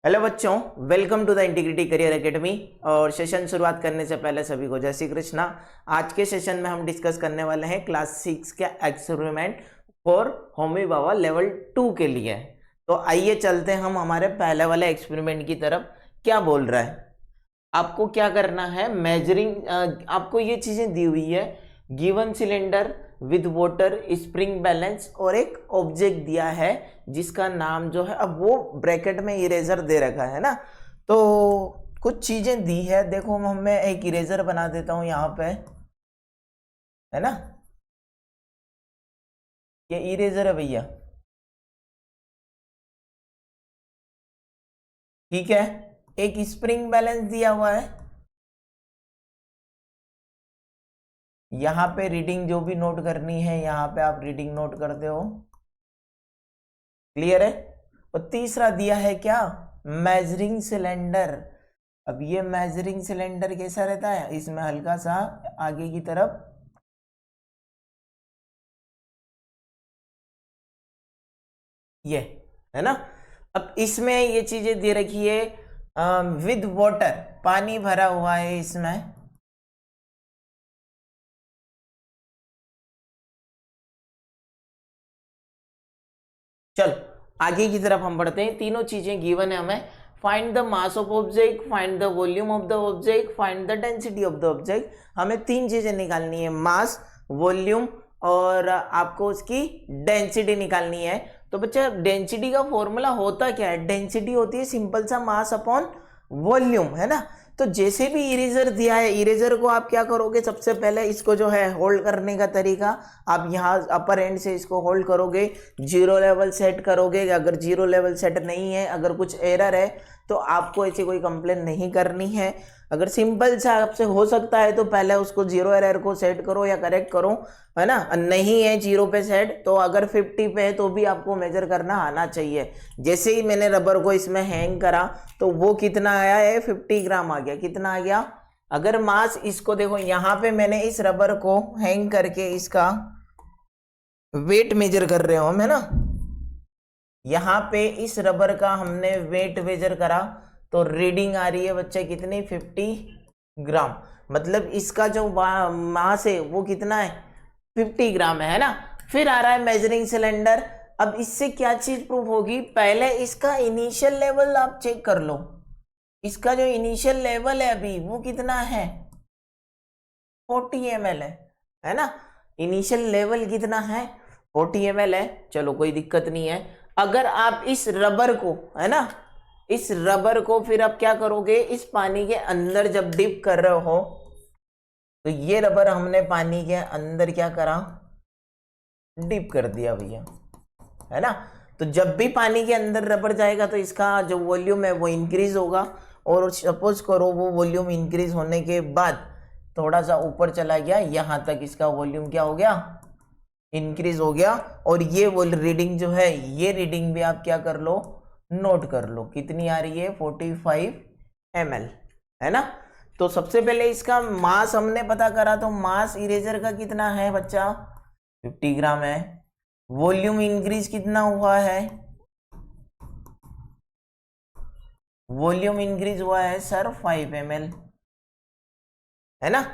Hello बच्चों, welcome to the integrity career academy. और session शुरुआत करने से पहले सभी को जय श्री कृष्णा। आज के सेशन में हम डिस्कस करने वाले हैं क्लास 6 का experiment for Homi Baba level 2 के लिए। तो आइए चलते हैं हम हमारे पहले वाले एक्सपेरिमेंट की तरफ। क्या बोल रहा है, आपको क्या करना है, मेजरिंग, आपको ये चीजें दी हुई है। Given cylinder with water, spring balance और एक ऑब्जेक्ट दिया है जिसका नाम जो है, अब वो ब्रैकेट में इरेजर दे रखा है ना। तो कुछ चीजें दी है, देखो मैं एक इरेजर बना देता हूं यहाँ पे, है ना। ये इरेजर है भैया, ठीक है। एक स्प्रिंग बैलेंस दिया हुआ है, यहाँ पे रीडिंग जो भी नोट करनी है यहाँ पे आप रीडिंग नोट करते हो, क्लियर है। और तीसरा दिया है क्या, मेजरिंग सिलेंडर। अब ये मेजरिंग सिलेंडर कैसा रहता है, इसमें हल्का सा आगे की तरफ ये है ना। अब इसमें ये चीजें दे रखी है, विद वाटर, पानी भरा हुआ है इसमें। चल आगे की तरफ हम बढ़ते हैं। तीनों चीजें गिवन है हमें। Find the mass of object, find the volume of the object, find the density of the object. हमें तीन चीजें निकालनी है, मास, वॉल्यूम और आपको उसकी डेंसिटी निकालनी है। तो बच्चा डेंसिटी का फॉर्मूला होता क्या है, डेंसिटी होती है सिंपल सा मास अपॉन वॉल्यूम, है ना। तो जैसे भी इरेजर दिया है, इरेजर को आप क्या करोगे, सबसे पहले इसको जो है होल्ड करने का तरीका, आप यहाँ अपर एंड से इसको होल्ड करोगे, जीरो लेवल सेट करोगे। अगर जीरो लेवल सेट नहीं है, अगर कुछ एरर है तो आपको ऐसी कोई कंप्लेन नहीं करनी है। अगर सिंपल से आपसे हो सकता है तो पहले उसको जीरो एरर को सेट करो या करेक्ट करो, है ना। नहीं है जीरो पे सेट तो अगर 50 पे है तो भी आपको मेजर करना आना चाहिए। जैसे ही मैंने रबर को इसमें हैंग करा तो वो कितना आया है, 50 ग्राम आ गया। कितना आ गया, अगर मास, इसको देखो यहाँ पे मैंने इस रबर को हैंग करके इसका वेट मेजर कर रहे हो हम, है ना। यहाँ पे इस रबर का हमने वेट मेजर करा तो रीडिंग आ रही है बच्चे कितनी, 50 ग्राम। मतलब इसका जो मास है वो कितना है, 50 ग्राम है ना। फिर आ रहा है मेजरिंग सिलेंडर। अब इससे क्या चीज प्रूफ होगी, पहले इसका इनिशियल लेवल आप चेक कर लो। इसका जो इनिशियल लेवल है अभी वो कितना है, 40 ml है ना। इनिशियल लेवल कितना है, 40 ml है। चलो कोई दिक्कत नहीं है। अगर आप इस रबर को, है ना, इस रबर को फिर आप क्या करोगे, इस पानी के अंदर जब डिप कर रहे हो तो ये रबर हमने पानी के अंदर क्या करा, डिप कर दिया भैया, है ना। तो जब भी पानी के अंदर रबर जाएगा तो इसका जो वॉल्यूम है वो इंक्रीज होगा। और सपोज करो वो वॉल्यूम इंक्रीज होने के बाद थोड़ा सा ऊपर चला गया, यहां तक इसका वॉल्यूम क्या हो गया, इंक्रीज हो गया। और ये रीडिंग जो है, ये रीडिंग भी आप क्या कर लो, नोट कर लो, कितनी आ रही है, 45 ml, है ना। तो सबसे पहले इसका मास हमने पता करा, तो मास इरेजर का कितना है बच्चा, 50 ग्राम है। वॉल्यूम इंक्रीज कितना हुआ है, वॉल्यूम इंक्रीज हुआ है सर 5 ml, है ना।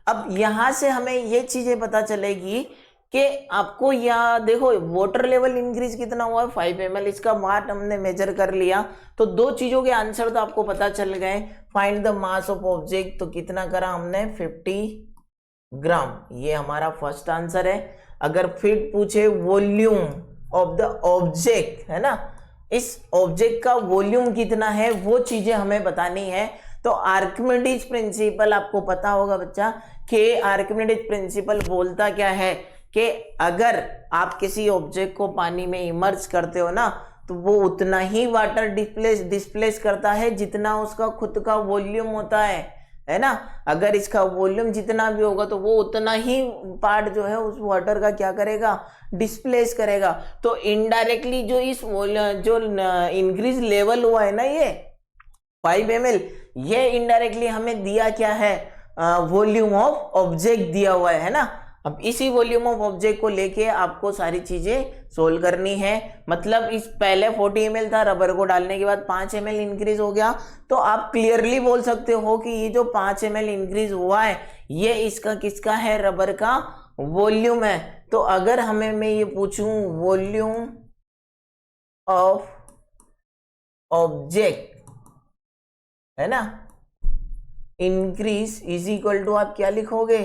अब यहां से हमें ये चीजें पता चलेगी कि आपको यहाँ देखो वाटर लेवल इंक्रीज कितना हुआ है, 5 ml। इसका मास हमने मेजर कर लिया तो दो चीजों के आंसर तो आपको पता चल गए। Find the mass of object, तो कितना करा हमने, 50 ग्राम, ये हमारा फर्स्ट आंसर है। अगर फिर पूछे वॉल्यूम ऑफ द ऑब्जेक्ट, है ना, इस ऑब्जेक्ट का वॉल्यूम कितना है, वो चीजें हमें बतानी है। तो आर्किमिडीज प्रिंसिपल आपको पता होगा बच्चा कि आर्किमिडीज प्रिंसिपल बोलता क्या है कि अगर आप किसी ऑब्जेक्ट को पानी में इमर्ज करते हो ना तो वो उतना ही वाटर डिस्प्लेस करता है जितना उसका खुद का वॉल्यूम होता है ना। अगर इसका वॉल्यूम जितना भी होगा तो वो उतना ही पार्ट जो है उस वाटर का क्या करेगा, डिस्प्लेस करेगा। तो इनडायरेक्टली जो इस जो इंक्रीज लेवल हुआ है ना, ये 5 ml, ये इनडायरेक्टली हमें दिया क्या है, वॉल्यूम ऑफ ऑब्जेक्ट दिया हुआ है ना। अब इसी वॉल्यूम ऑफ ऑब्जेक्ट को लेके आपको सारी चीजें सोल्व करनी है। मतलब इस पहले 40 ml था, रबर को डालने के बाद 5 ml इंक्रीज हो गया, तो आप क्लियरली बोल सकते हो कि ये जो 5 ml इंक्रीज हुआ है ये इसका किसका है, रबर का वॉल्यूम है। तो अगर हमें मैं ये पूछूं वॉल्यूम ऑफ ऑब्जेक्ट है ना, इंक्रीज इज इक्वल टू आप क्या लिखोगे,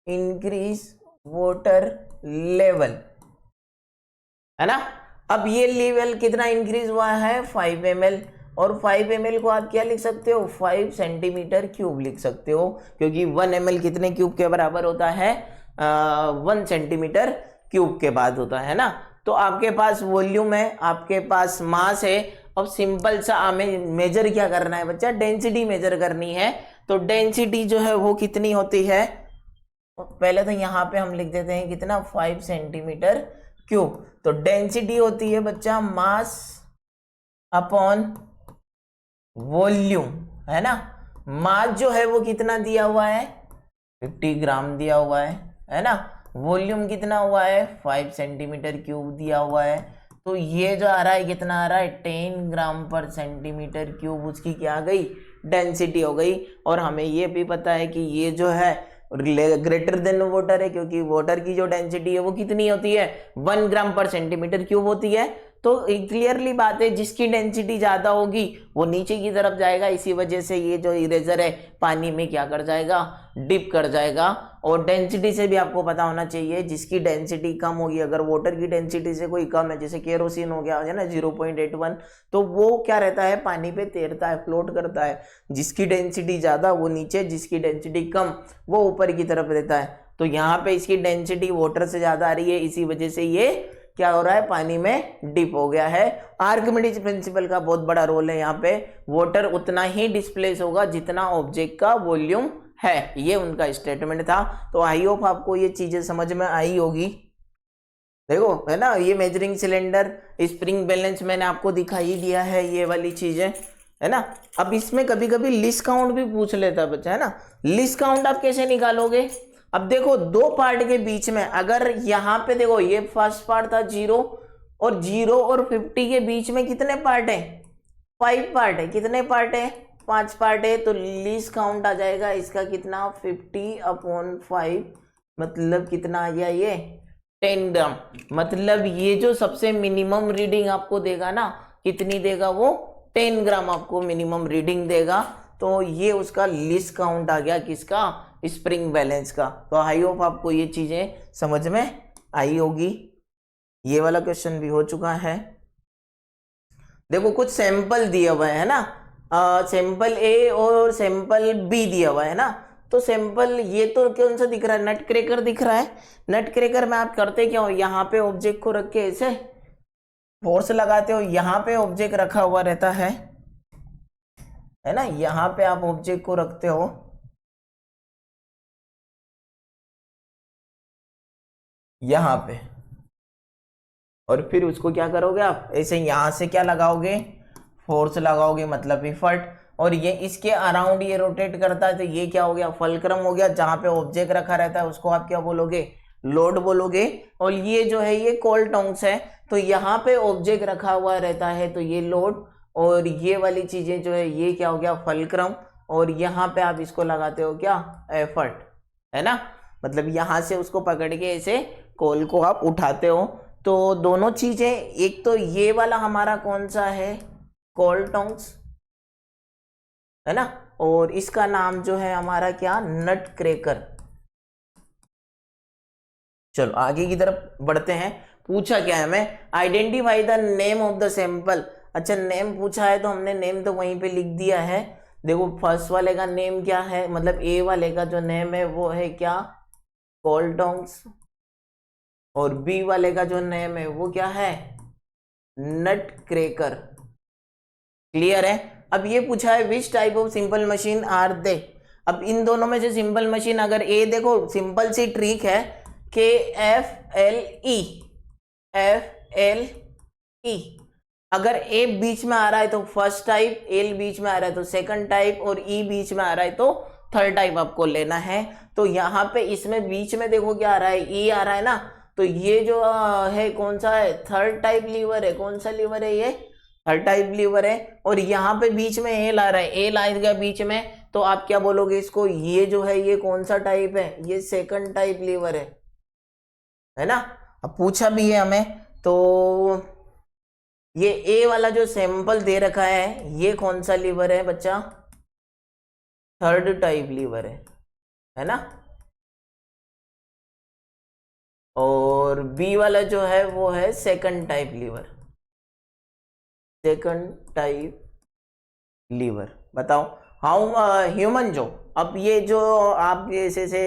इंक्रीज वाटर लेवल, है ना। अब ये लेवल कितना इंक्रीज हुआ है, 5 ml, और 5 ml को आप क्या लिख सकते हो, 5 सेंटीमीटर क्यूब लिख सकते हो, क्योंकि 1 ml कितने क्यूब के बराबर होता है, 1 सेंटीमीटर क्यूब के बाद होता है ना। तो आपके पास वॉल्यूम है, आपके पास मास है। अब सिंपल सा हमें मेजर क्या करना है बच्चा, डेंसिटी मेजर करनी है। तो डेंसिटी जो है वो कितनी होती है, पहले तो यहाँ पे हम लिख देते हैं कितना, 5 सेंटीमीटर क्यूब। तो डेंसिटी होती है बच्चा मास अपॉन वॉल्यूम, है ना। मास जो है वो कितना दिया हुआ है, 50 ग्राम दिया हुआ है ना। वॉल्यूम कितना हुआ है, 5 सेंटीमीटर क्यूब दिया हुआ है। तो ये जो आ रहा है कितना आ रहा है, 10 ग्राम पर सेंटीमीटर क्यूब, उसकी क्या आ गई, डेंसिटी हो गई। और हमें ये भी पता है कि ये जो है ग्रेटर देन वाटर है, क्योंकि वाटर की जो डेंसिटी है वो कितनी होती है, 1 ग्राम पर सेंटीमीटर क्यूब होती है। तो क्लियरली बात है, जिसकी डेंसिटी ज्यादा होगी वो नीचे की तरफ जाएगा। इसी वजह से ये जो इरेजर है पानी में क्या कर जाएगा, डिप कर जाएगा। और डेंसिटी से भी आपको पता होना चाहिए, जिसकी डेंसिटी कम होगी, अगर वाटर की डेंसिटी से कोई कम है, जैसे केरोसिन हो गया है ना 0.81, तो वो क्या रहता है, पानी पे तैरता है, फ्लोट करता है। जिसकी डेंसिटी ज्यादा वो नीचे, जिसकी डेंसिटी कम वो ऊपर की तरफ रहता है। तो यहाँ पे इसकी डेंसिटी वाटर से ज्यादा आ रही है, इसी वजह से ये क्या हो रहा है, पानी में डिप हो गया है। आर्किमिडीज प्रिंसिपल का बहुत बड़ा रोल है यहाँ पे। वाटर उतना ही डिस्प्लेस होगा जितना ऑब्जेक्ट का वॉल्यूम है, ये उनका स्टेटमेंट था। तो आई होप आपको ये चीजें समझ में आई होगी। देखो है ना, ये मेजरिंग सिलेंडर, स्प्रिंग बैलेंस मैंने आपको दिखाई दिया है, ये वाली चीजें है ना। अब इसमें कभी कभी लिस्ट काउंट भी पूछ लेता है बच्चा, है ना। लिस्ट काउंट आप कैसे निकालोगे, अब देखो दो पार्ट के बीच में, अगर यहाँ पे देखो ये फर्स्ट पार्ट था 0, और 0 और 50 के बीच में कितने पार्ट है, 5 पार्ट है। कितने पार्ट है, 5 पार्ट है। तो लीस्ट काउंट आ जाएगा इसका कितना, 50/5, मतलब कितना आ गया ये, 10 ग्राम। मतलब ये जो सबसे मिनिमम रीडिंग आपको देगा ना, कितनी देगा वो, 10 ग्राम आपको मिनिमम रीडिंग देगा। तो ये उसका लीस्ट काउंट आ गया, किसका, स्प्रिंग बैलेंस का। तो आई होप आपको ये चीजें समझ में आई होगी। ये वाला क्वेश्चन भी हो चुका है। देखो कुछ सैंपल दिया हुआ है ना, सैंपल ए और सैंपल बी दिया हुआ है ना। तो सैंपल ये तो कौन सा दिख रहा है, नट क्रैकर दिख रहा है। नट क्रैकर में आप करते क्या हो, यहाँ पे ऑब्जेक्ट को रख के ऐसे फोर्स लगाते हो, यहाँ पे ऑब्जेक्ट रखा हुआ रहता है ना। यहाँ पे आप ऑब्जेक्ट को रखते हो, यहाँ पे, और फिर उसको क्या करोगे आप, ऐसे यहां से क्या लगाओगे, फोर्स लगाओगे, मतलब इफर्ट। और ये इसके अराउंड ये रोटेट करता है, तो ये क्या हो गया, फलक्रम हो गया। जहां पे ऑब्जेक्ट रखा रहता है उसको आप क्या बोलोगे, लोड बोलोगे। और ये जो है ये कोल्टोंग्स है, तो यहाँ पे ऑब्जेक्ट रखा हुआ रहता है तो ये लोड, और ये वाली चीजें जो है ये क्या हो गया, फलक्रम। और यहाँ पे आप इसको लगाते हो क्या, एफर्ट, है ना। मतलब यहां से उसको पकड़ के ऐसे कोल को आप उठाते हो। तो दोनों चीजें, एक तो ये वाला हमारा कौन सा है, कोल्टोंग्स, है ना। और इसका नाम जो है हमारा क्या, नट क्रैकर। चलो आगे की तरफ बढ़ते हैं। पूछा क्या है हमें, identify the name of the sample. अच्छा नेम पूछा है तो हमने नेम तो वहीं पे लिख दिया है। देखो फर्स्ट वाले का नेम क्या है, मतलब ए वाले का जो नेम है वो है क्या, कोल्टोंग्स। और बी वाले का जो नेम है वो क्या है, नट क्रैकर। क्लियर है। अब ये पूछा है which type of simple machine are they. अब इन दोनों में से सिंपल मशीन, अगर ए देखो सिंपल सी ट्रिक है, KFLE, FLE। अगर ए बीच में आ रहा है तो फर्स्ट टाइप, एल बीच में आ रहा है तो सेकंड टाइप, और ई बीच में आ रहा है तो थर्ड टाइप आपको लेना है। तो यहाँ पे इसमें बीच में देखो क्या आ रहा है, ई आ रहा है ना, तो ये जो है कौन सा है, थर्ड टाइप लीवर है। कौन सा लीवर है, ये थर्ड टाइप लीवर है। और यहाँ पे बीच में एल आ रहा है, एल आ गया बीच में, तो आप क्या बोलोगे इसको, ये जो है ये कौन सा टाइप है, ये सेकंड टाइप लीवर है ना। अब पूछा भी है हमें, तो ये ए वाला जो सैंपल दे रखा है ये कौन सा लीवर है बच्चा, थर्ड टाइप लीवर है ना। और बी वाला जो है वो है second type lever, second type lever. बताओ हाउ ह्यूमन जो, अब ये जो आप ऐसे से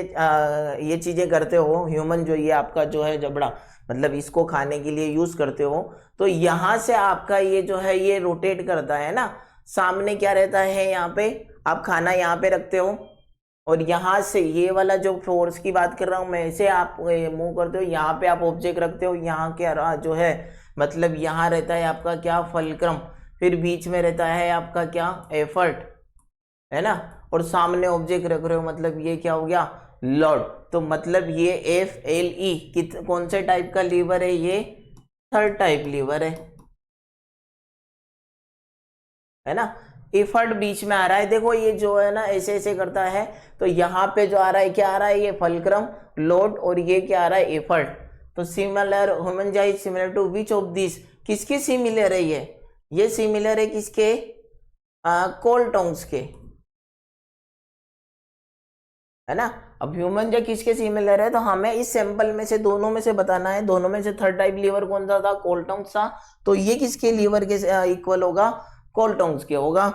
ये चीजें करते हो, ह्यूमन जो ये आपका जो है जबड़ा, मतलब इसको खाने के लिए यूज करते हो, तो यहां से आपका ये जो है ये रोटेट करता है ना। सामने क्या रहता है, यहाँ पे आप खाना यहाँ पे रखते हो, और यहाँ से ये वाला जो फोर्स की बात कर रहा हूं मैं, ऐसे आप मूव करते हो, यहाँ पे आप ऑब्जेक्ट रखते हो, यहाँ क्या जो है मतलब यहाँ रहता है आपका क्या, फलक्रम, फिर बीच में रहता है आपका क्या, एफर्ट, है ना, और सामने ऑब्जेक्ट रख रहे हो, मतलब ये क्या हो गया, लॉर्ड। तो मतलब ये एफ एल ई कौन से टाइप का लीवर है, ये थर्ड टाइप लीवर है ना। एफर्ट बीच में आ रहा है, देखो ये जो है ना ऐसे ऐसे करता है, तो यहाँ पे जो आ रहा है क्या आ रहा है, ये फलक्रम, लोड, और ये क्या आ रहा है, एफर्ट। तो सिमिलर ह्यूमन जाइज similar to which of this, किसके सिमिलर है ये सिमिलर है किसके, कोलटोंग्स के, है ना। अब ह्यूमन जो किसके सिमिलर है, तो हमें इस सैंपल में से दोनों में से बताना है, दोनों में से थर्ड टाइप लीवर कौन सा था, कोलटोंग्स था, तो ये किसके लीवर के इक्वल होगा, कोलटोंग्स के होगा।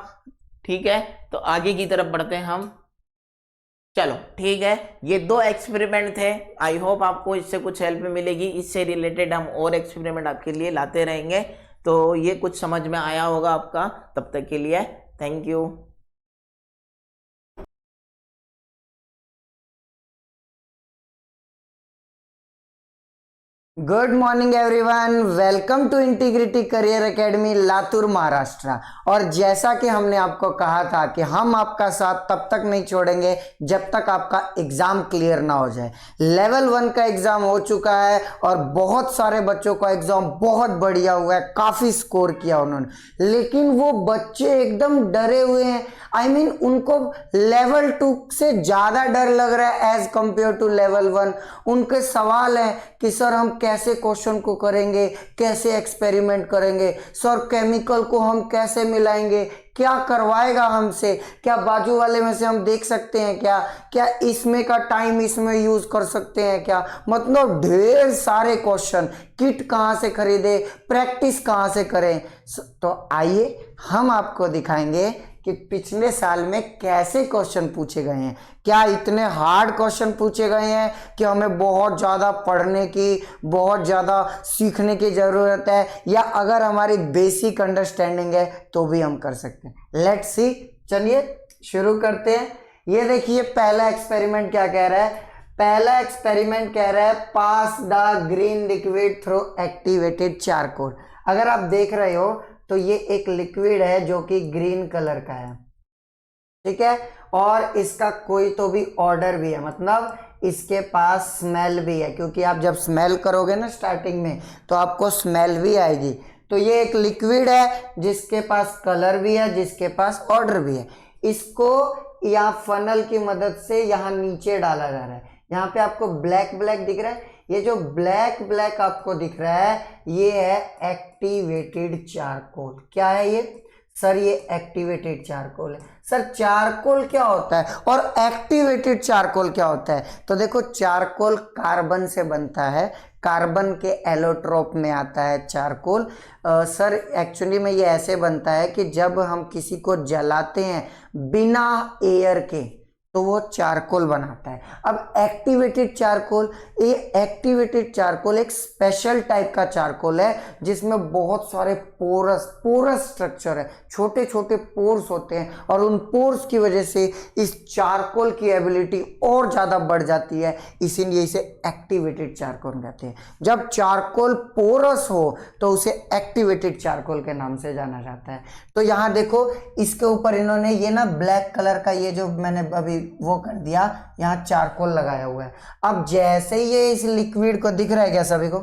ठीक है, तो आगे की तरफ बढ़ते हैं हम। चलो ठीक है, ये दो एक्सपेरिमेंट थे, आई होप आपको इससे कुछ हेल्प मिलेगी, इससे रिलेटेड हम और एक्सपेरिमेंट आपके लिए लाते रहेंगे। तो ये कुछ समझ में आया होगा आपका, तब तक के लिए thank you. Good morning everyone, welcome to integrity career academy Latur Maharashtra. और जैसा कि हमने आपको कहा था कि हम आपका साथ तब तक नहीं छोड़ेंगे जब तक आपका एग्जाम क्लियर ना हो जाए। लेवल 1 का एग्जाम हो चुका है और बहुत सारे बच्चों का एग्जाम बहुत बढ़िया हुआ है, काफी स्कोर किया उन्होंने, लेकिन वो बच्चे एकदम डरे हुए हैं। I mean, उनको लेवल 2 से ज्यादा डर लग रहा है एज कंपेयर टू लेवल 1। उनके सवाल है कि सर हम कैसे क्वेश्चन को करेंगे, कैसे एक्सपेरिमेंट करेंगे, सर केमिकल को हम कैसे मिलाएंगे, क्या करवाएगा हमसे, क्या बाजू वाले में से हम देख सकते हैं, क्या इसमें का टाइम इसमें यूज कर सकते हैं क्या, मतलब ढेर सारे क्वेश्चन। किट कहाँ से खरीदे, प्रैक्टिस कहाँ से करें। तो आइए हम आपको दिखाएंगे कि पिछले साल में कैसे क्वेश्चन पूछे गए हैं। क्या इतने हार्ड क्वेश्चन पूछे गए हैं कि हमें बहुत ज़्यादा पढ़ने की, बहुत ज़्यादा सीखने की ज़रूरत है, या अगर हमारी बेसिक अंडरस्टैंडिंग है तो भी हम कर सकते हैं। लेट्स सी, चलिए शुरू करते हैं। ये देखिए पहला एक्सपेरिमेंट क्या कह रहा है। पहला एक्सपेरिमेंट कह रहा है pass the green liquid through activated charcoal. अगर आप देख रहे हो तो ये एक लिक्विड है जो कि ग्रीन कलर का है, ठीक है, और इसका कोई तो भी ऑर्डर भी है, मतलब इसके पास स्मेल भी है, क्योंकि आप जब स्मेल करोगे ना स्टार्टिंग में तो आपको स्मेल भी आएगी। तो ये एक लिक्विड है जिसके पास कलर भी है, जिसके पास ऑर्डर भी है। इसको यहाँ फनल की मदद से यहाँ नीचे डाला जा रहा है। यहाँ पे आपको ब्लैक ब्लैक दिख रहा है, ये जो ब्लैक ब्लैक आपको दिख रहा है ये है एक्टिवेटेड चारकोल। क्या है ये सर? ये एक्टिवेटेड चारकोल है। सर चारकोल क्या होता है और एक्टिवेटेड चारकोल क्या होता है? तो देखो चारकोल कार्बन से बनता है, कार्बन के एलोट्रोप में आता है चारकोल। सर एक्चुअली में ये ऐसे बनता है कि जब हम किसी को जलाते हैं बिना एयर के तो वो चारकोल बनाता है। अब एक्टिवेटेड चारकोल, ये एक्टिवेटेड चारकोल एक स्पेशल टाइप का चारकोल है जिसमें बहुत सारे पोरस स्ट्रक्चर है, छोटे छोटे पोर्स होते हैं, और उन पोर्स की वजह से इस चारकोल की एबिलिटी और ज़्यादा बढ़ जाती है, इसीलिए इसे एक्टिवेटेड चारकोल कहते हैं। जब चारकोल पोरस हो तो उसे एक्टिवेटेड चारकोल के नाम से जाना जाता है। तो यहाँ देखो इसके ऊपर इन्होंने ये ना ब्लैक कलर का ये जो मैंने अभी वो कर दिया, यहाँ चारकोल लगाया हुआ है। अब जैसे ही ये इस लिक्विड को दिख रहा है क्या सभी को?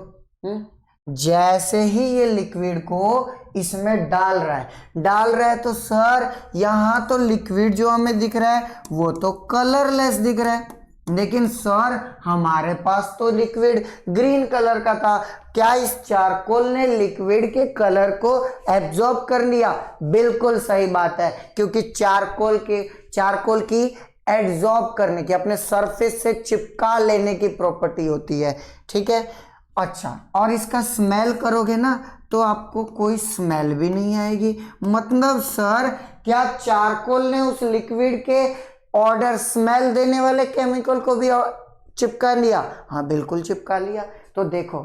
जैसे ही ये लिक्विड को इसमें डाल रहा है तो सर यहाँ तो लिक्विड जो हमें दिख रहा है वो तो कलरलेस दिख रहा है, लेकिन सर हमारे पास तो लिक्विड ग्रीन कलर का था। क्या इस चारकोल ने लिक्विड के कलर को एब्जॉर्ब कर लिया? बिल्कुल सही बात है, क्योंकि चारकोल की एब्जॉर्ब करने की, अपने सरफेस से चिपका लेने की प्रॉपर्टी होती है। ठीक है, अच्छा, और इसका स्मेल करोगे ना तो आपको कोई स्मेल भी नहीं आएगी। मतलब सर क्या चारकोल ने उस लिक्विड के ऑर्डर स्मेल देने वाले केमिकल को भी चिपका लिया? हाँ बिल्कुल चिपका लिया। तो देखो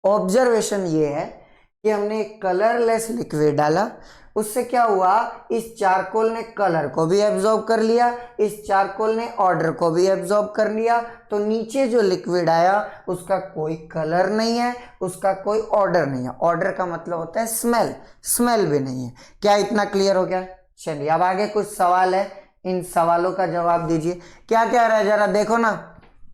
ऑब्जर्वेशन ये है कि हमने एक कलरलेस लिक्विड डाला, उससे क्या हुआ, इस चारकोल ने कलर को भी एब्जॉर्ब कर लिया, इस चारकोल ने ऑर्डर को भी एब्जॉर्ब कर लिया। तो नीचे जो लिक्विड आया उसका कोई कलर नहीं है, उसका कोई ऑर्डर नहीं है। ऑर्डर का मतलब होता है स्मेल, स्मेल भी नहीं है। क्या इतना क्लियर हो गया? चलिए अब आगे कुछ सवाल है, इन सवालों का जवाब दीजिए। क्या कह रहा है जरा देखो ना,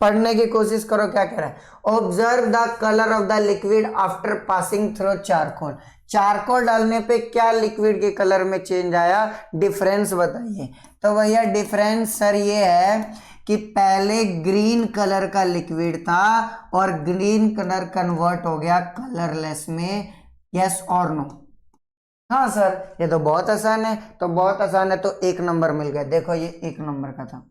पढ़ने की कोशिश करो। क्या कह रहा है? Observe the colour of the liquid after passing through charcoal. Charcoal डालने पे क्या लिक्विड के कलर में चेंज आया, डिफरेंस बताइए। तो भैया डिफरेंस सर ये है कि पहले ग्रीन कलर का लिक्विड था और ग्रीन कलर कन्वर्ट हो गया कलरलेस में। यस और नो? हाँ सर, ये तो बहुत आसान है। तो बहुत आसान है तो 1 नंबर मिल गया। देखो ये 1 नंबर का था।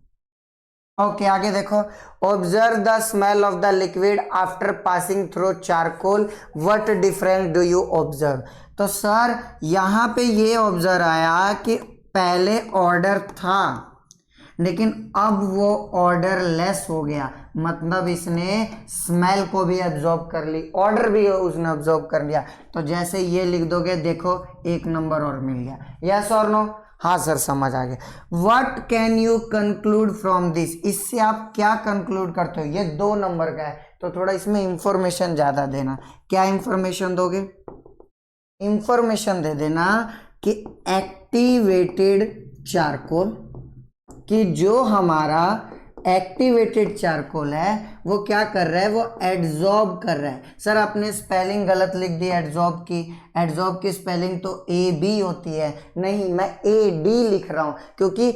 ओके आगे देखो, observe the smell of the liquid after passing through charcoal, what difference do you observe? तो सर यहाँ पे ये ऑब्जर्व आया कि पहले ऑर्डर था लेकिन अब वो ऑर्डर लेस हो गया, मतलब इसने स्मेल को भी एब्जॉर्ब कर ली, ऑर्डर भी उसने एब्जॉर्ब कर लिया। तो जैसे ये लिख दोगे देखो 1 नंबर और मिल गया। यस और नो? हाँ सर समझ आ गया। What can you conclude from this? इससे आप क्या कंक्लूड करते हो? ये 2 नंबर का है तो थोड़ा इसमें इंफॉर्मेशन ज्यादा देना। क्या इंफॉर्मेशन दोगे? इंफॉर्मेशन दे देना कि एक्टिवेटेड चारकोल, कि जो हमारा एक्टिवेटेड चारकोल है वो क्या कर रहा है, वो एड्जॉर्ब कर रहा है। सर आपने स्पेलिंग गलत लिख दी एड्जॉर्ब की। एड्जॉर्ब की स्पेलिंग तो AB होती है, नहीं मैं AD लिख रहा हूं, क्योंकि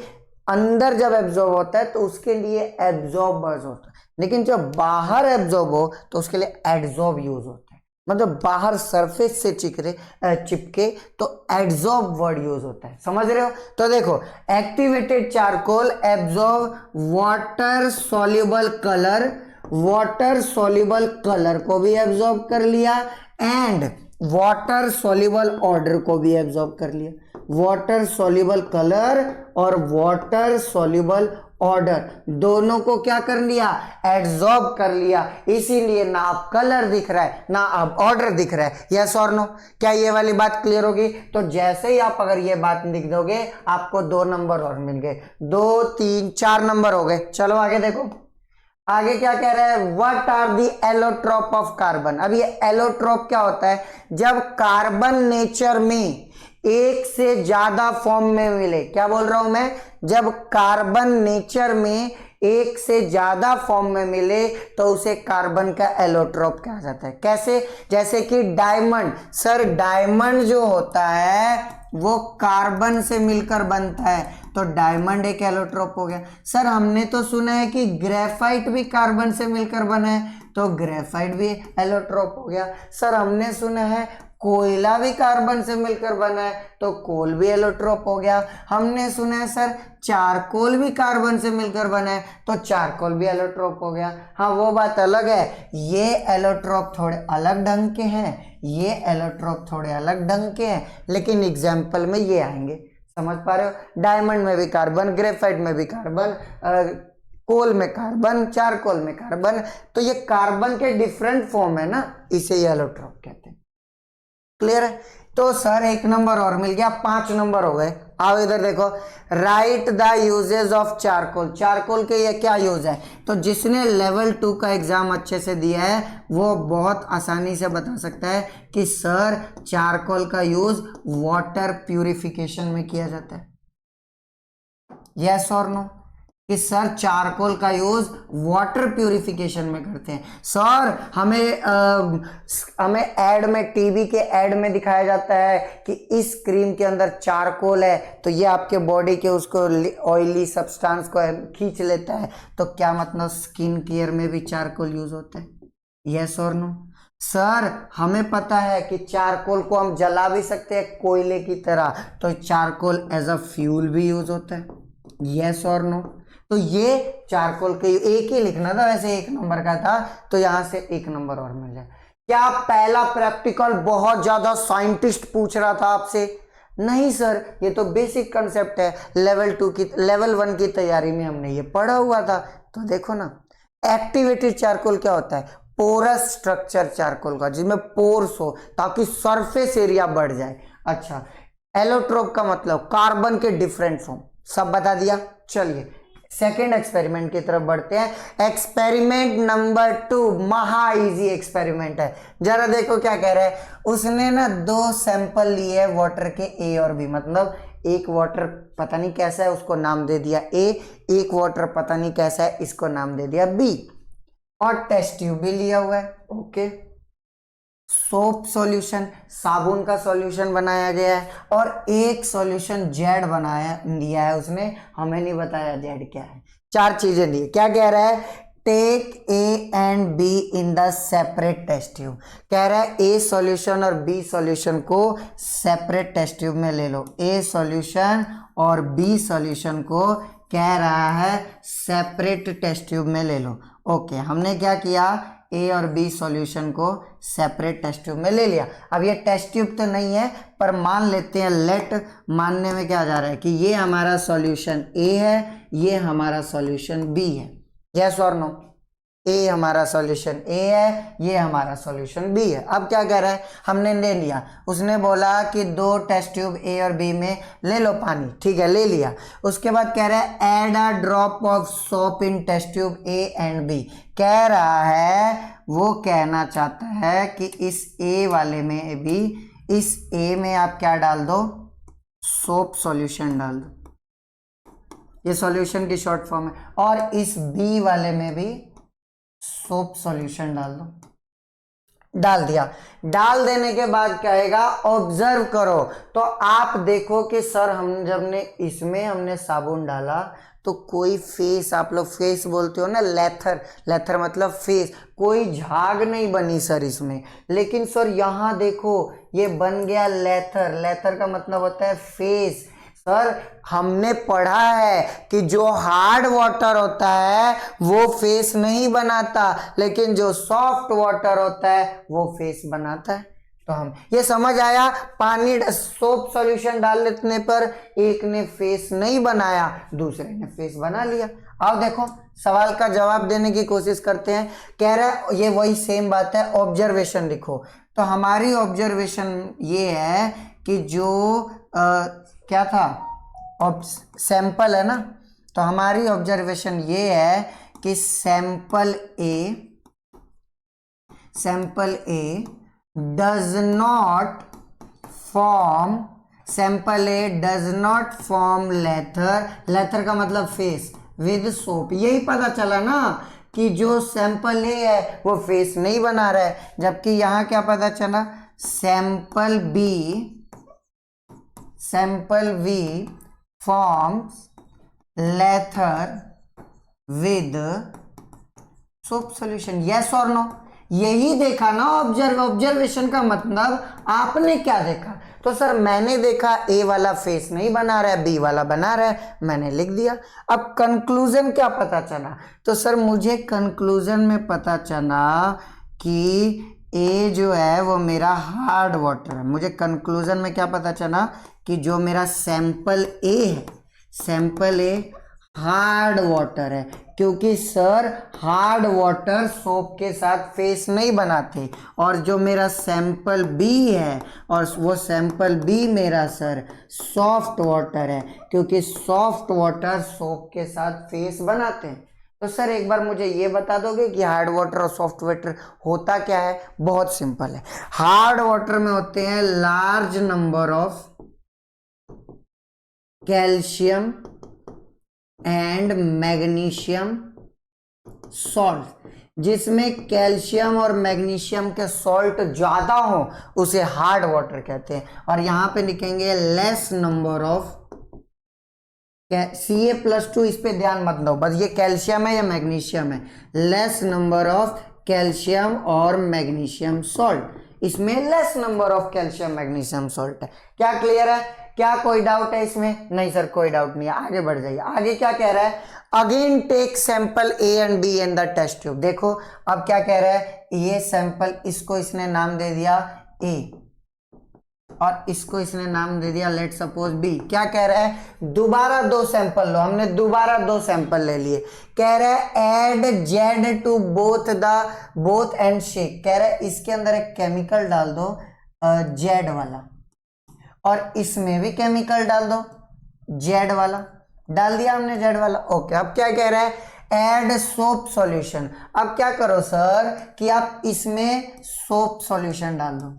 अंदर जब एब्जॉर्ब होता है तो उसके लिए एब्जॉर्बर्स होता है, लेकिन जब बाहर एब्जॉर्ब हो तो उसके लिए एड्जॉर्ब यूज होता है। मतलब बाहर सरफेस से चिपके तो एड्जॉर्ब वर्ड यूज होता है, समझ रहे हो? तो देखो activated charcoal absorb water soluble colour, water soluble colour को भी एब्जॉर्ब कर लिया एंड वाटर सॉल्युबल ऑर्डर को भी एब्जॉर्ब कर लिया। वाटर सॉल्युबल कलर और वाटर सॉल्युबल ऑर्डर दोनों को क्या कर लिया, एब्जॉर्ब कर लिया। इसीलिए ना आप कलर दिख रहा है ना आप ऑर्डर दिख रहा है। यस और नो? क्या ये वाली बात क्लियर होगी? तो जैसे ही आप अगर ये बात लिख दोगे आपको 2 नंबर और मिल गए, 2 3 4 नंबर हो गए। चलो आगे देखो, आगे क्या कह रहा है, what are the allotrope of carbon. अब ये एलोट्रोप क्या होता है, जब कार्बन नेचर में एक से ज्यादा फॉर्म में मिले। क्या बोल रहा हूं मैं? जब कार्बन नेचर में एक से ज्यादा फॉर्म में मिले तो उसे कार्बन का एलोट्रोप कहा जाता है। कैसे? जैसे कि डायमंड। सर डायमंड जो होता है वो कार्बन से मिलकर बनता है तो डायमंड एक एलोट्रोप हो गया। सर हमने तो सुना है कि ग्रेफाइट भी कार्बन से मिलकर बना है तो ग्रेफाइट भी एलोट्रोप हो गया। सर हमने सुना है कोयला भी कार्बन से मिलकर बना है तो कोल भी एलोट्रोप हो गया। हमने सुना है सर चारकोल भी कार्बन से मिलकर बना है तो चारकोल भी एलोट्रोप हो गया। हाँ वो बात अलग है, ये एलोट्रोप थोड़े अलग ढंग के हैं, ये एलोट्रोप थोड़े अलग ढंग के हैं, लेकिन एग्जाम्पल में ये आएंगे। समझ पा रहे हो? डायमंड में भी कार्बन, ग्रेफाइट में भी कार्बन, कोल में कार्बन, चारकोल में कार्बन, तो ये कार्बन के डिफरेंट फॉर्म है ना, इसे एलोट्रोप कहते हैं। क्लियर है? तो सर 1 नंबर और मिल गया, 5 नंबर हो गए। आओ इधर देखो, right the uses of charcoal. Charcoal के ये क्या यूज है? तो जिसने लेवल 2 का एग्जाम अच्छे से दिया है वो बहुत आसानी से बता सकता है कि सर चारकोल का यूज वाटर प्यूरिफिकेशन में किया जाता है। यस और नो? कि सर चारकोल का यूज वाटर प्यूरिफिकेशन में करते हैं। सर हमें एड में, टीवी के एड में दिखाया जाता है कि इस क्रीम के अंदर चारकोल है तो ये आपके बॉडी के उसको ऑयली सब्सटेंस को खींच लेता है, तो क्या मतलब स्किन केयर में भी चारकोल यूज होता है? यस और नो? सर हमें पता है कि चारकोल को हम जला भी सकते हैं कोयले की तरह, तो चारकोल एज अ फ्यूल भी यूज होता है। यस और नो? तो ये चारकोल के एक ही लिखना था, वैसे 1 नंबर का था, तो यहां से 1 नंबर और मिल जाए। क्या पहला प्रैक्टिकल बहुत ज्यादा साइंटिस्ट पूछ रहा था आपसे? नहीं सर, ये तो बेसिक कंसेप्ट है, लेवल 1 की तैयारी में हमने ये पढ़ा हुआ था। तो देखो ना, एक्टिवेटेड चारकोल क्या होता है? पोरस स्ट्रक्चर चारकोल का, जिसमें पोर्स हो ताकि सरफेस एरिया बढ़ जाए। अच्छा, एलोट्रोप का मतलब कार्बन के डिफरेंट फॉर्म, सब बता दिया। चलिए सेकेंड एक्सपेरिमेंट की तरफ बढ़ते हैं। एक्सपेरिमेंट नंबर 2 महा इजी एक्सपेरिमेंट है। जरा देखो क्या कह रहा है। उसने ना 2 सैंपल लिए वाटर के, ए और बी, मतलब एक वाटर पता नहीं कैसा है उसको नाम दे दिया ए, एक वाटर पता नहीं कैसा है इसको नाम दे दिया बी, और टेस्ट ट्यूब भी लिया हुआ है। ओके, सोप सॉल्यूशन, साबुन का सॉल्यूशन बनाया गया है, और एक सॉल्यूशन जेड बनाया दिया है उसने, हमें नहीं बताया जेड क्या है। 4 चीजें दी। क्या कह रहा है? Take A and B in the separate test tube. कह रहा है ए सॉल्यूशन और बी सॉल्यूशन को सेपरेट टेस्ट ट्यूब में ले लो। ए सॉल्यूशन और बी सॉल्यूशन को कह रहा है सेपरेट टेस्ट ट्यूब में ले लो। ओके, हमने क्या किया? ए और बी सॉल्यूशन को सेपरेट टेस्ट ट्यूब में ले लिया। अब ये टेस्ट ट्यूब तो नहीं है, पर मान लेते हैं, लेट मानने में क्या जा रहा है कि ये हमारा सॉल्यूशन ए है, ये हमारा सॉल्यूशन बी है। यस और नो? ए हमारा सॉल्यूशन ए है, ये हमारा सॉल्यूशन बी है। अब क्या कह रहा है? हमने ले लिया, उसने बोला कि 2 टेस्ट ट्यूब ए और बी में ले लो पानी, ठीक है, ले लिया। उसके बाद कह रहा है add a drop of soap in test tube A and B. कह रहा है, वो कहना चाहता है कि इस ए वाले में भी, इस ए में आप क्या डाल दो? सोप सॉल्यूशन डाल दो, ये सॉल्यूशन की शॉर्ट फॉर्म है, और इस बी वाले में भी सोप सॉल्यूशन डाल दो। डाल दिया। डाल देने के बाद कहेगा ऑब्जर्व करो। तो आप देखो कि सर हम जब ने इसमें हमने साबुन डाला तो कोई फेस, आप लोग फेस बोलते हो ना, लेथर, लेथर मतलब फेस, कोई झाग नहीं बनी सर इसमें। लेकिन सर यहाँ देखो ये बन गया लेथर। लेथर का मतलब होता है फेस। सर हमने पढ़ा है कि जो हार्ड वाटर होता है वो फेस नहीं बनाता, लेकिन जो सॉफ्ट वाटर होता है वो फेस बनाता है। तो हम ये समझ आया, पानी सोप सॉल्यूशन डाल लेने पर एक ने फेस नहीं बनाया, दूसरे ने फेस बना लिया। अब देखो सवाल का जवाब देने की कोशिश करते हैं। कह रहा है ये वही सेम बात है, ऑब्जर्वेशन लिखो। तो हमारी ऑब्जर्वेशन ये है कि जो क्या था, सैंपल है ना, तो हमारी ऑब्जर्वेशन ये है कि sample A does not form लेथर। लेथर का मतलब फेस विद सोप। यही पता चला ना कि जो सैंपल ए है वो फेस नहीं बना रहा है, जबकि यहाँ क्या पता चला? Sample B forms lather with soap solution. Yes और नो? यही देखा ना ऑब्जर्वेशन का मतलब आपने क्या देखा? तो सर मैंने देखा ए वाला फेस नहीं बना रहा है, बी वाला बना रहा है, मैंने लिख दिया। अब कंक्लूजन क्या पता चला? तो सर मुझे कंक्लूजन में पता चला कि ए जो है वो मेरा हार्ड वाटर है। मुझे कंक्लूजन में क्या पता चला कि जो मेरा सैंपल ए है, सैंपल ए हार्ड वाटर है, क्योंकि सर हार्ड वाटर सोप के साथ फेस नहीं बनाते। और जो मेरा सैंपल बी है, और वो सैंपल बी मेरा सर सॉफ्ट वाटर है, क्योंकि सॉफ्ट वाटर सोप के साथ फेस बनाते हैं। तो सर एक बार मुझे ये बता दोगे कि हार्ड वाटर और सॉफ्ट वाटर होता क्या है? बहुत सिंपल है। हार्ड वाटर में होते हैं large number of calcium and magnesium salt. जिसमें कैल्शियम और मैग्नीशियम के सॉल्ट ज्यादा हो उसे हार्ड वाटर कहते हैं। और यहां पे लिखेंगे लेस नंबर ऑफ Ca+2, इस पे ध्यान मत दो, बस ये कैल्शियम है या मैग्नीशियम है, लेस नंबर ऑफ कैल्शियम और मैग्नीशियम सॉल्ट, इसमें less number of calcium magnesium salt है। क्या क्लियर है? क्या कोई डाउट है इसमें? नहीं सर कोई डाउट नहीं है, आगे बढ़ जाइए। आगे क्या कह रहा है? Again take sample A and B in the test tube. देखो अब क्या कह रहा है, ये सैंपल, इसको इसने नाम दे दिया ए और इसको इसने नाम दे दिया लेट सपोज बी। क्या कह रहा है? दोबारा दो सैंपल लो। हमने दोबारा दो सैंपल ले लिए। कह रहा है add Z to both and shake. कह रहा है इसके अंदर एक केमिकल डाल दो जेड वाला और इसमें भी केमिकल डाल दो जेड वाला। डाल दिया हमने जेड वाला। ओके, अब क्या कह रहा है? Add soap solution. अब क्या करो सर कि आप इसमें सोप सॉल्यूशन डाल दो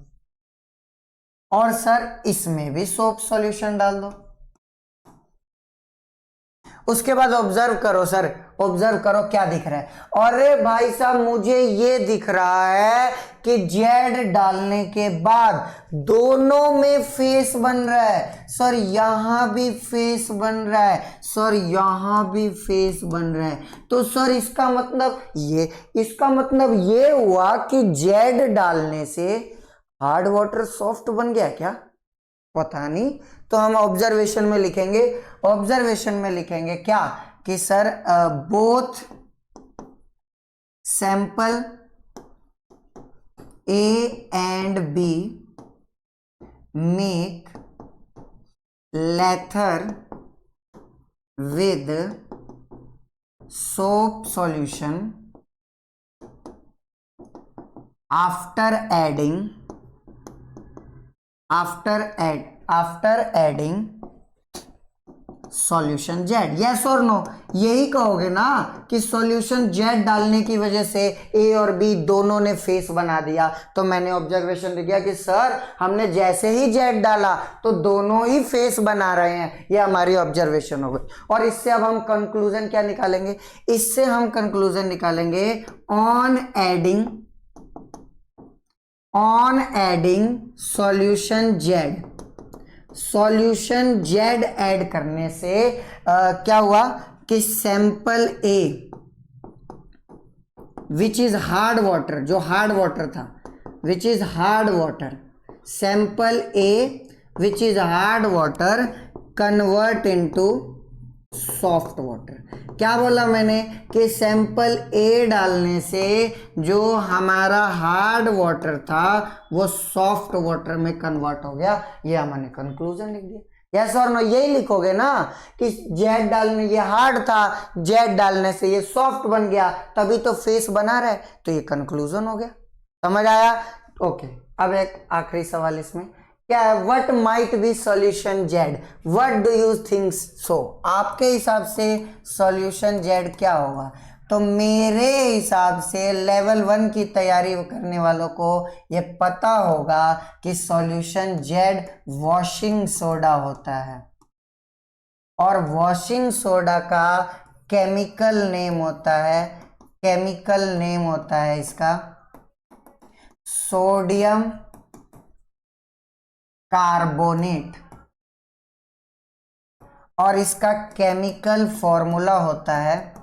और सर इसमें भी सोप सॉल्यूशन डाल दो। उसके बाद ऑब्जर्व करो सर, ऑब्जर्व करो क्या दिख रहा है। अरे भाई साहब मुझे ये दिख रहा है कि जेड डालने के बाद दोनों में फेस बन रहा है। सर यहां भी फेस बन रहा है, सर यहां भी फेस बन रहा है। तो सर इसका मतलब ये हुआ कि जेड डालने से हार्ड वाटर सॉफ्ट बन गया क्या? पता नहीं। तो हम ऑब्जर्वेशन में लिखेंगे क्या कि sir both sample A and B make lather with soap solution after adding solution Z. Yes और नो? यही कहोगे ना कि सॉल्यूशन जेड डालने की वजह से ए और बी दोनों ने फेस बना दिया। तो मैंने ऑब्जर्वेशन किया कि सर हमने जैसे ही जेड डाला तो दोनों ही फेस बना रहे हैं। ये हमारी ऑब्जर्वेशन हो गई। और इससे अब हम कंक्लूजन क्या निकालेंगे? इससे हम कंक्लूजन निकालेंगे on adding solution Z add करने से क्या हुआ कि sample A which is hard water, जो हार्ड वाटर था, which is hard water, sample A which is hard water convert into soft water. क्या बोला मैंने कि सैंपल ए डालने से जो हमारा हार्ड वाटर था वो सॉफ्ट वाटर में कन्वर्ट हो गया। ये हमने कंक्लूजन लिख दिया। यस और नो? यही लिखोगे ना कि जेड डालने, ये हार्ड था, जेड डालने से ये सॉफ्ट बन गया, तभी तो फेस बना रहा है। तो ये कंक्लूजन हो गया। समझ आया? ओके, अब एक आखिरी सवाल इसमें क्या है? What might be solution Z? What do you think so? आपके हिसाब से सॉल्यूशन जेड क्या होगा? तो मेरे हिसाब से लेवल 1 की तैयारी करने वालों को ये पता होगा कि सॉल्यूशन जेड वॉशिंग सोडा होता है और वॉशिंग सोडा का केमिकल नेम होता है इसका सोडियम कार्बोनेट और इसका केमिकल फॉर्मूला होता है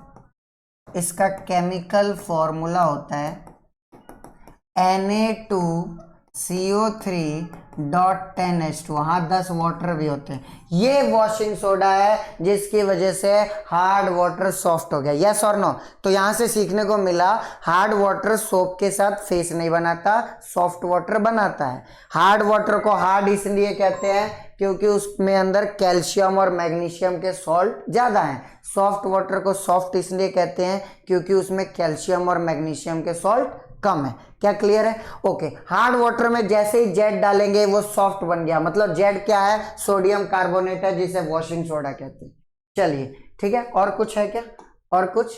Na2CO3.10H2। हाँ 10 वाटर भी होते हैं। ये वॉशिंग सोडा है जिसकी वजह से हार्ड वाटर सॉफ्ट हो गया। यस और नो? तो यहां से सीखने को मिला हार्ड वाटर सोप के साथ फेस नहीं बनाता, सॉफ्ट वाटर बनाता है। हार्ड वाटर को हार्ड इसलिए कहते हैं क्योंकि उसमें अंदर कैल्शियम और मैग्नीशियम के सॉल्ट ज्यादा हैं। सॉफ्ट वाटर को सॉफ्ट इसलिए कहते हैं क्योंकि उसमें कैल्शियम और मैग्नीशियम के सॉल्ट कम है। क्या क्लियर है? ओके, हार्ड वाटर में जैसे ही जेड डालेंगे वो सॉफ्ट बन गया। मतलब जेड क्या है? सोडियम कार्बोनेट है जिसे वॉशिंग सोडा कहते हैं। चलिए ठीक है, और कुछ है क्या? और कुछ?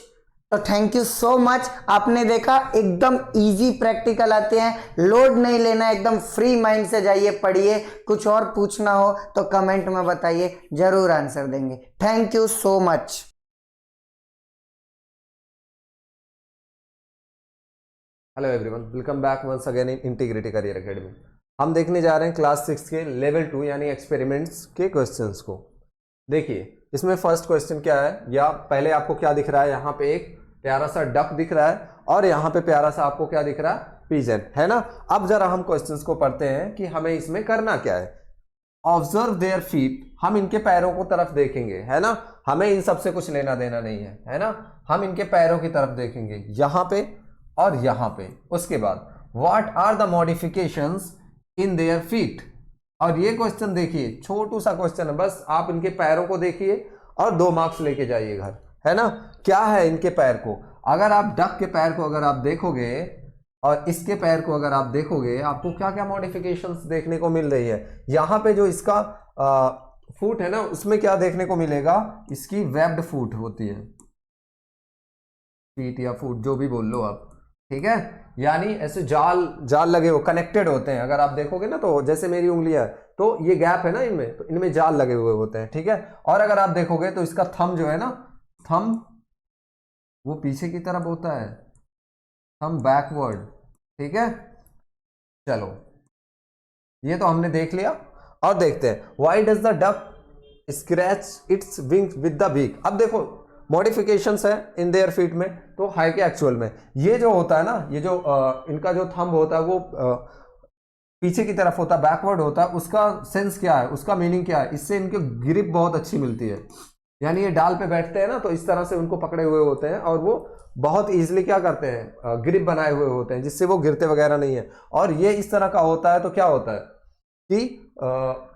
तो थैंक यू सो मच। आपने देखा एकदम इजी प्रैक्टिकल आते हैं, लोड नहीं लेना, एकदम फ्री माइंड से जाइए पढ़िए। कुछ और पूछना हो तो कमेंट में बताइए, जरूर आंसर देंगे। Thank you so much. Hello everyone, welcome back once again in integrity career academy. हम देखने जा रहे हैं क्लास 6 के लेवल 2 यानी एक्सपेरिमेंट्स के क्वेश्चंस को। देखिए इसमें फर्स्ट क्वेश्चन क्या है, या पहले आपको क्या दिख रहा है, यहाँ पे एक प्यारा सा डक दिख रहा है और यहाँ पे प्यारा सा आपको क्या दिख रहा है, पिजन, है ना। अब जरा हम क्वेश्चंस को पढ़ते हैं कि हमें इसमें करना क्या है। ऑब्जर्व देयर फीट, हम इनके पैरों को तरफ देखेंगे, है ना। हमें इन सब से कुछ लेना देना नहीं है ना। हम इनके पैरों की तरफ देखेंगे, यहाँ पे और यहाँ पे। उसके बाद what are the modifications in their feet, और ये क्वेश्चन देखिए, छोटू सा क्वेश्चन है, बस आप इनके पैरों को देखिए और 2 मार्क्स लेके जाइए घर, है ना। क्या है इनके पैर को, अगर आप डक के पैर को अगर आप देखोगे और इसके पैर को अगर आप देखोगे, आपको क्या क्या मॉडिफिकेशंस देखने को मिल रही है। यहाँ पे जो इसका फुट है ना, उसमें क्या देखने को मिलेगा, इसकी वेब्ड फुट होती है, फीट या फुट जो भी बोल लो आप, ठीक है। यानी ऐसे जाल लगे हो, कनेक्टेड होते हैं। अगर आप देखोगे ना, तो जैसे मेरी उंगलियां है तो ये गैप है ना इनमें, तो इनमें जाल लगे हुए होते हैं, ठीक है। और अगर आप देखोगे तो इसका थंब जो है ना, थंब वो पीछे की तरफ होता है, थंब बैकवर्ड, ठीक है। चलो ये तो हमने देख लिया। और देखते हैं why does the duck scratch its wings with the beak. अब देखो मॉडिफिकेशंस है इन देयर फीट में, तो है कि एक्चुअल में ये जो होता है ना, ये जो इनका जो थंब होता है वो पीछे की तरफ होता है, बैकवर्ड होता है। उसका सेंस क्या है, उसका मीनिंग क्या है, इससे इनके ग्रिप बहुत अच्छी मिलती है। यानी ये डाल पे बैठते हैं ना, तो इस तरह से उनको पकड़े हुए होते हैं और वो बहुत ईजिली क्या करते हैं, ग्रिप बनाए हुए होते हैं, जिससे वो गिरते वगैरह नहीं है। और ये इस तरह का होता है तो क्या होता है कि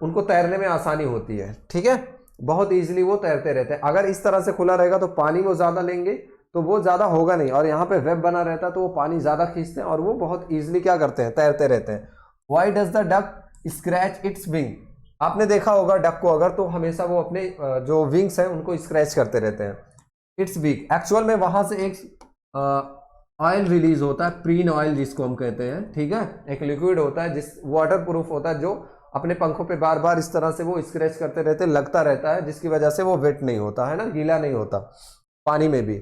उनको तैरने में आसानी होती है, ठीक है। बहुत ईजिली वो तैरते रहते हैं। अगर इस तरह से खुला रहेगा तो पानी वो ज़्यादा लेंगे तो वो ज़्यादा होगा नहीं, और यहाँ पे वेब बना रहता है तो वो पानी ज़्यादा खींचते हैं और वो बहुत ईजिली क्या करते हैं, तैरते रहते हैं। Why does the duck scratch it's wing, आपने देखा होगा डक को अगर, तो हमेशा वो अपने जो विंग्स हैं उनको स्क्रैच करते रहते हैं। इट्स बीक, एक्चुअल में वहाँ से एक ऑयल रिलीज होता है, प्रीन ऑयल जिसको हम कहते हैं, ठीक है। एक लिक्विड होता है जिस वाटर प्रूफ होता है, जो अपने पंखों पे बार बार इस तरह से वो स्क्रैच करते रहते, लगता रहता है, जिसकी वजह से वो वेट नहीं होता है ना, गीला नहीं होता पानी में भी।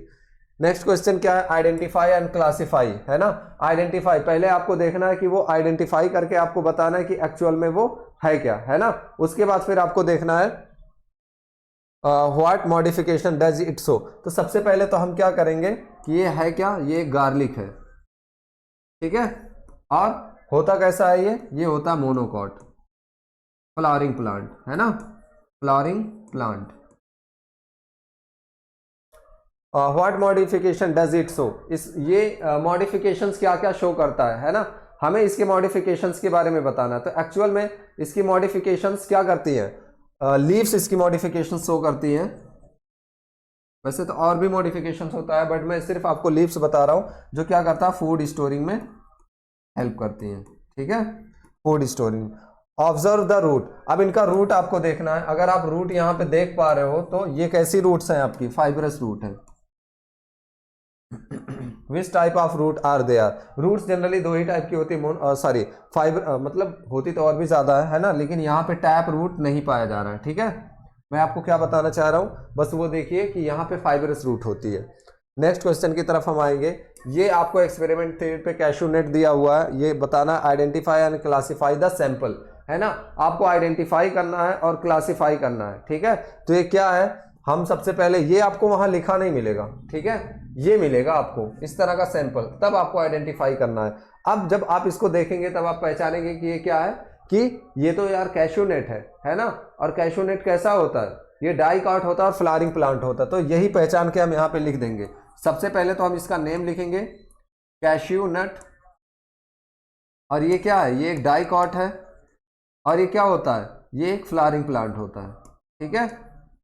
नेक्स्ट क्वेश्चन क्या है, आइडेंटिफाई एंड क्लासिफाई, है ना। आइडेंटिफाई, पहले आपको देखना है कि वो आइडेंटिफाई करके आपको बताना है कि एक्चुअल में वो है क्या, है ना। उसके बाद फिर आपको देखना है what modification does it show. तो सबसे पहले तो हम क्या करेंगे कि ये है क्या, ये गार्लिक है, ठीक है। और होता कैसा है, ये होता है मोनोकॉट, फ्लावरिंग प्लांट, है ना, flowering plant. What modification does it show, इस ये मॉडिफिकेशंस क्या क्या शो करता है ना। हमें इसके मॉडिफिकेशंस के बारे में बताना है। तो एक्चुअल में इसकी मॉडिफिकेशंस क्या करती हैं, लीव्स इसकी मॉडिफिकेशंस शो करती हैं। वैसे तो और भी मॉडिफिकेशंस होता है, बट मैं सिर्फ आपको लीव्स बता रहा हूं, जो क्या करता है, फूड स्टोरिंग में हेल्प करती हैं, ठीक है, food storing. Observe the root, अब इनका रूट आपको देखना है। अगर आप रूट यहाँ पे देख पा रहे हो तो ये कैसी रूट्स हैं आपकी, फाइबरस रूट है। Which type of root are there, roots generally 2 ही टाइप की होती है, सॉरी फाइबर मतलब होती तो और भी ज्यादा है ना, लेकिन यहाँ पे टैप रूट नहीं पाया जा रहा है, ठीक है। मैं आपको क्या बताना चाह रहा हूँ, बस वो देखिए कि यहाँ पे फाइबरस रूट होती है। नेक्स्ट क्वेश्चन की तरफ हम आएंगे। ये आपको एक्सपेरिमेंट 3 पे कैशू नेट दिया हुआ है, ये बताना identify and classify the sample, है ना। आपको आइडेंटिफाई करना है और क्लासीफाई करना है, ठीक है। तो ये क्या है, हम सबसे पहले, ये आपको वहां लिखा नहीं मिलेगा, ठीक है, ये मिलेगा आपको इस तरह का सैंपल, तब आपको आइडेंटिफाई करना है। अब जब आप इसको देखेंगे तब आप पहचानेंगे कि ये क्या है, कि ये तो यार कैशू नेट है ना। और कैशू नेट कैसा होता है, ये डाइकॉट होता है और फ्लावरिंग प्लांट होता है। तो यही पहचान के हम यहाँ पे लिख देंगे। सबसे पहले तो हम इसका नेम लिखेंगे कैश्यू नट, और ये क्या है, ये एक डाइकॉट है, और ये क्या होता है, ये एक फ्लावरिंग प्लांट होता है, ठीक है,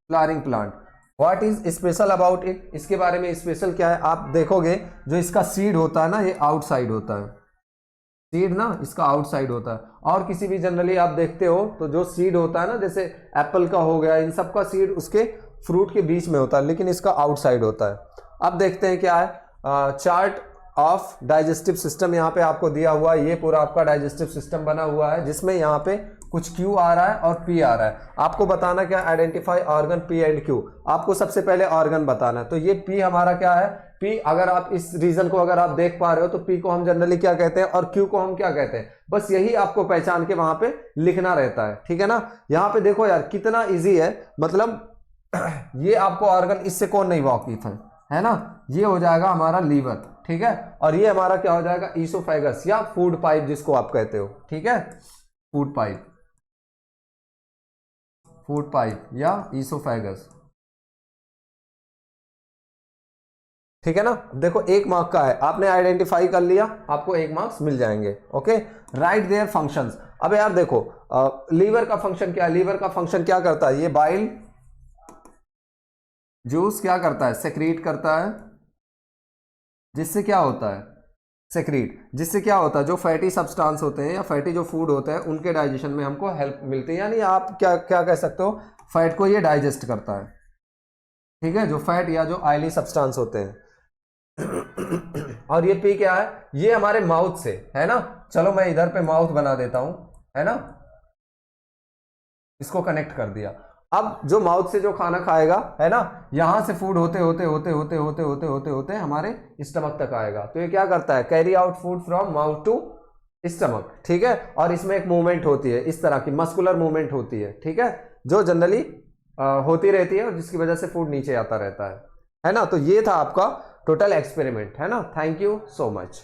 flowering plant. What is special about it, इसके बारे में स्पेशल क्या है, आप देखोगे जो इसका सीड होता है ना, ये आउटसाइड होता है, सीड ना इसका आउटसाइड होता है। और किसी भी जनरली आप देखते हो तो जो सीड होता है ना, जैसे एप्पल का हो गया, इन सब का सीड उसके फ्रूट के बीच में होता है, लेकिन इसका आउटसाइड होता है। अब देखते हैं क्या है, चार्ट ऑफ डाइजेस्टिव सिस्टम यहाँ पे आपको दिया हुआ है। ये पूरा आपका डाइजेस्टिव सिस्टम बना हुआ है, जिसमें यहाँ पे कुछ Q आ रहा है और P आ रहा है, आपको बताना क्या, identify organ P and Q। आपको सबसे पहले ऑर्गन बताना है। तो ये P हमारा क्या है, P अगर आप इस रीजन को अगर आप देख पा रहे हो तो P को हम जनरली क्या कहते हैं और Q को हम क्या कहते हैं, बस यही आपको पहचान के वहां पे लिखना रहता है, ठीक है ना। यहाँ पे देखो यार कितना ईजी है, मतलब ये आपको ऑर्गन, इससे कौन नहीं वाकिफ है ना, ये हो जाएगा हमारा लीवर, ठीक है। और ये हमारा क्या हो जाएगा, ईसोफेगस या फूड पाइप जिसको आप कहते हो, ठीक है, फूड पाइप, फूड पाइप या ईसोफेगस, ठीक है ना। देखो 1 मार्क का है, आपने आइडेंटिफाई कर लिया, आपको 1 मार्क्स मिल जाएंगे। Okay, right their functions. अब यार देखो लीवर का फंक्शन क्या है, लीवर का फंक्शन क्या करता है, ये बाइल जूस क्या करता है, सेक्रीट करता है, जिससे क्या होता है, सेक्रीट, जिससे क्या होता है, जो फैटी सब्सटेंस होते हैं या फैटी जो फूड होते हैं उनके डाइजेशन में हमको हेल्प मिलती है, यानी आप क्या क्या कह सकते हो, फैट को ये डाइजेस्ट करता है, ठीक है, जो फैट या जो ऑयली सब्सटेंस होते हैं। और ये पी क्या है, ये हमारे माउथ से है ना, चलो मैं इधर पे माउथ बना देता हूं, है ना, इसको कनेक्ट कर दिया। अब जो माउथ से जो खाना खाएगा है ना, यहां से फूड होते होते होते होते होते होते होते होते हमारे स्टमक तक आएगा। तो ये क्या करता है, carry out food from mouth to stomach, ठीक है। और इसमें एक मूवमेंट होती है, इस तरह की मस्कुलर मूवमेंट होती है, ठीक है, जो जनरली होती रहती है और जिसकी वजह से फूड नीचे आता रहता है ना। तो ये था आपका टोटल एक्सपेरिमेंट, है ना। Thank you so much.